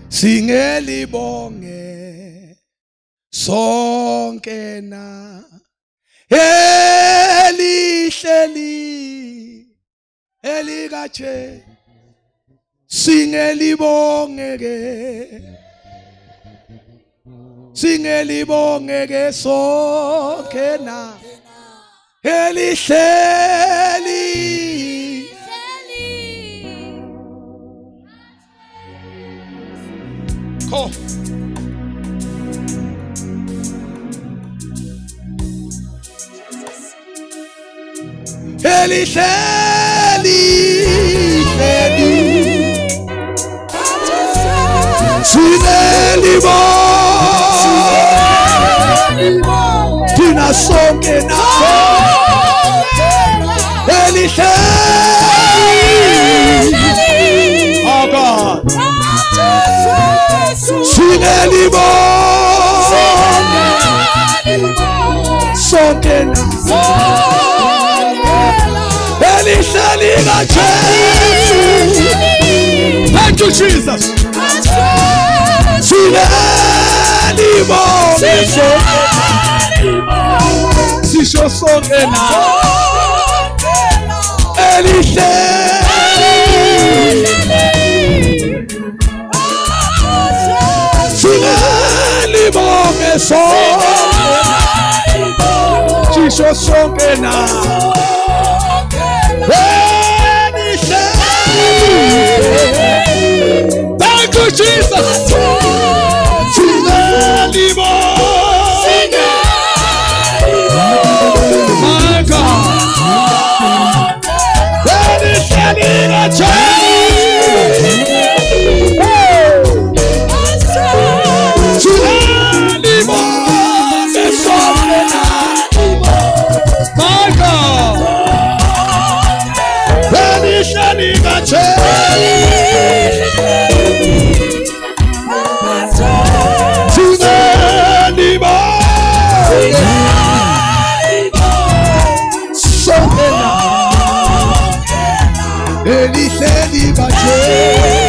singelibonge sonke na elihleli elikaje singelibonge sonke na elihleli ko elihleli singelibonge tina sonke na elihleli oh God singelibonge sonke na elihleli kaJesu. Thank you Jesus. Singelibonge sisho sonke na elihleli singelibonge sonke sisho sonke na thank you Jesus. Singelibonge my God elihleli singelibonge sonke na my God elihleli elihleli kaJesu.